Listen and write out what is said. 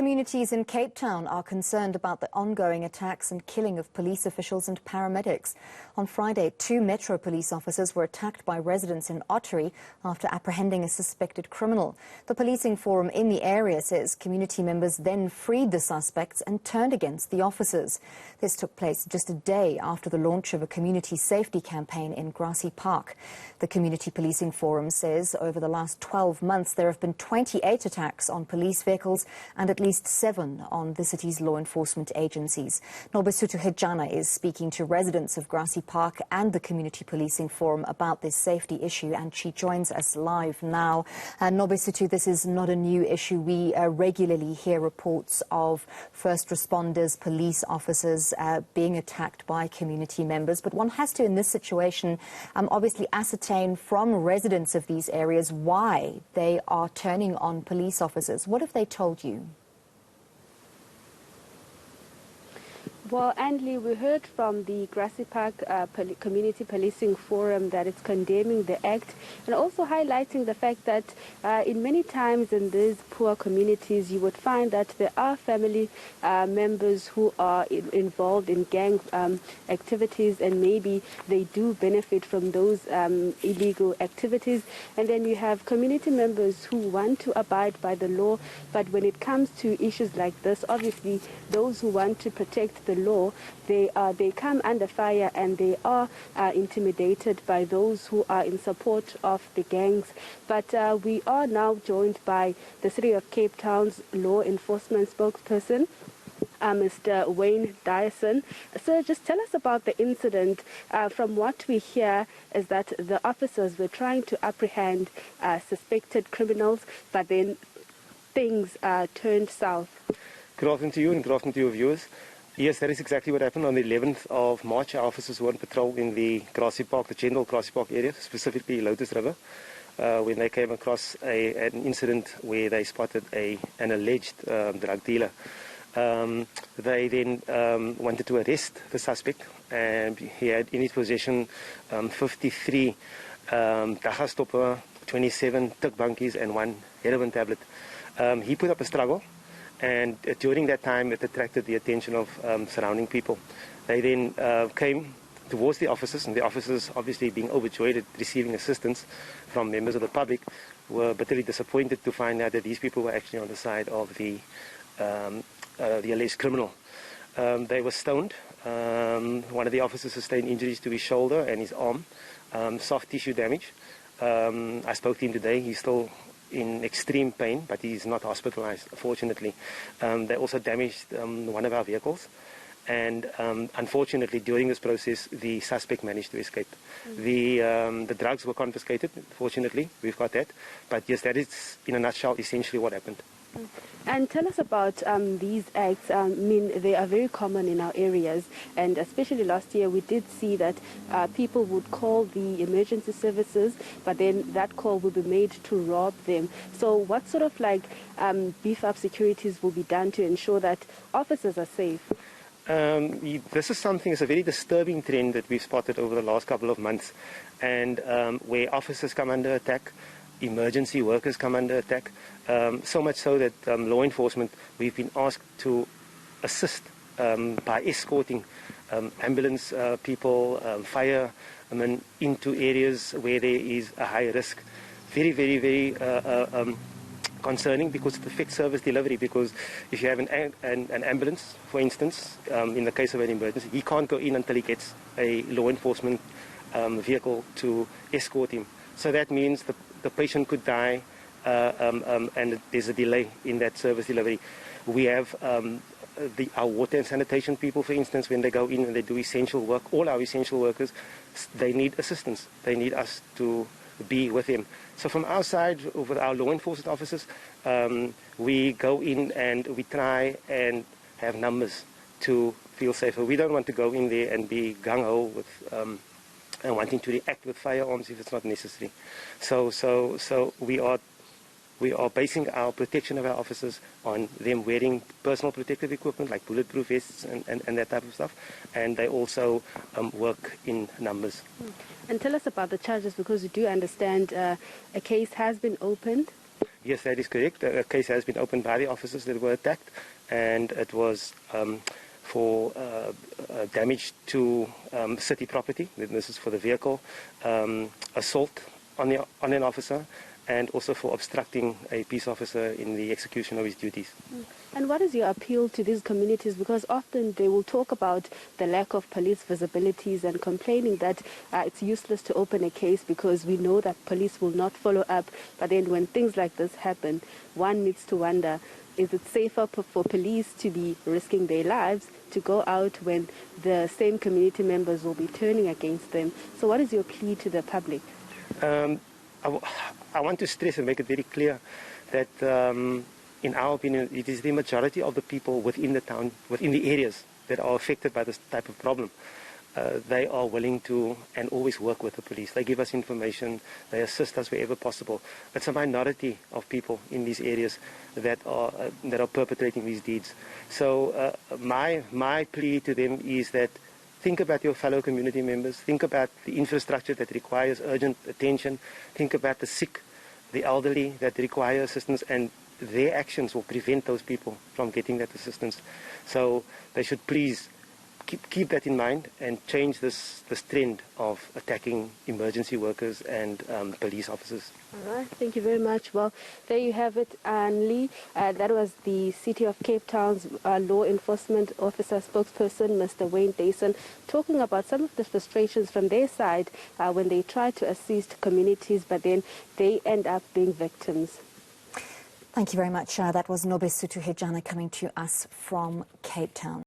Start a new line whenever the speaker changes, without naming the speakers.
Communities in Cape Town are concerned about the ongoing attacks and killing of police officials and paramedics. On Friday, 2 Metro police officers were attacked by residents in Ottery after apprehending a suspected criminal. The policing forum in the area says community members then freed the suspects and turned against the officers. This took place just a day after the launch of a community safety campaign in Grassy Park. The community policing forum says over the last 12 months there have been 28 attacks on police vehicles and at least 7 on the city's law enforcement agencies. Nobesuthu Hejana is speaking to residents of Grassy Park and the Community Policing Forum about this safety issue, and she joins us live now. Nobesuthu, this is not a new issue. We regularly hear reports of first responders, police officers being attacked by community members, but one has to, in this situation, obviously ascertain from residents of these areas why they are turning on police officers. What have they told you?
Well, Andley, we heard from the Grassy Park Community Policing Forum that it's condemning the act and also highlighting the fact that in many times in these poor communities you would find that there are family members who are involved in gang activities, and maybe they do benefit from those illegal activities. And then you have community members who want to abide by the law, but when it comes to issues like this, obviously those who want to protect the law, they come under fire, and they are intimidated by those who are in support of the gangs. But we are now joined by the City of Cape Town's law enforcement spokesperson, Mr. Wayne Dyson. Sir, just tell us about the incident. From what we hear is that the officers were trying to apprehend suspected criminals, but then things turned south.
Good afternoon to you and good afternoon to your viewers. Yes, that is exactly what happened. On the 11th of March, our officers were on patrol in the Grassy Park, the general Grassy Park area, specifically Lotus River, when they came across an incident where they spotted an alleged drug dealer. They then wanted to arrest the suspect, and he had in his possession 53 dagastopper, 27 tukbankies and 1 heroin tablet. He put up a struggle, and during that time it attracted the attention of surrounding people. They then came towards the officers, and the officers, obviously being overjoyed at receiving assistance from members of the public, were bitterly disappointed to find out that these people were actually on the side of the alleged criminal. They were stoned. One of the officers sustained injuries to his shoulder and his arm, soft tissue damage. I spoke to him today. He's still in extreme pain, but he's not hospitalized, fortunately. They also damaged one of our vehicles, and unfortunately during this process the suspect managed to escape. The drugs were confiscated, fortunately, we've got that, but yes, that is in a nutshell essentially what happened.
And tell us about these acts. I mean, they are very common in our areas, and especially last year we did see that people would call the emergency services, but then that call will be made to rob them. So what sort of beef up securities will be done to ensure that officers are safe?
This is something, it's a very disturbing trend that we've spotted over the last couple of months, and where officers come under attack, emergency workers come under attack, so much so that law enforcement, we've been asked to assist by escorting ambulance people, firemen into areas where there is a high risk. Very, very, very concerning, because it affects service delivery. Because if you have an ambulance, for instance, in the case of an emergency, he can't go in until he gets a law enforcement vehicle to escort him. So that means the patient could die, and there's a delay in that service delivery. We have our water and sanitation people, for instance, when they go in and they do essential work, all our essential workers, they need assistance. They need us to be with them. So from our side, with our law enforcement officers, we go in and we try and have numbers to feel safer. We don't want to go in there and be gung-ho with and wanting to react with firearms if it's not necessary. So we are basing our protection of our officers on them wearing personal protective equipment like bulletproof vests and that type of stuff, and they also work in numbers.
And tell us about the charges, because we do understand a case has been opened.
Yes, that is correct. A case has been opened by the officers that were attacked, and it was for damage to city property. This is for the vehicle, assault on an officer, and also for obstructing a peace officer in the execution of his duties.
And what is your appeal to these communities? Because often they will talk about the lack of police visibilities and complaining that it's useless to open a case because we know that police will not follow up. But then when things like this happen, one needs to wonder, is it safer for police to be risking their lives to go out when the same community members will be turning against them? So what is your plea to the public?
I want to stress and make it very clear that in our opinion, it is the majority of the people within the town, within the areas that are affected by this type of problem. They are willing to and always work with the police. They give us information, they assist us wherever possible. It's a minority of people in these areas that are perpetrating these deeds. So my plea to them is that think about your fellow community members, think about the infrastructure that requires urgent attention, think about the sick, the elderly that require assistance, and their actions will prevent those people from getting that assistance. So they should please keep that in mind and change this trend of attacking emergency workers and police officers.
All right, thank you very much. Well, there you have it, Anne Lee. That was the City of Cape Town's law enforcement officer spokesperson, Mr. Wayne Dyson, talking about some of the frustrations from their side when they try to assist communities, but then they end up being victims.
Thank you very much. That was Nobesuthu Hejana coming to us from Cape Town.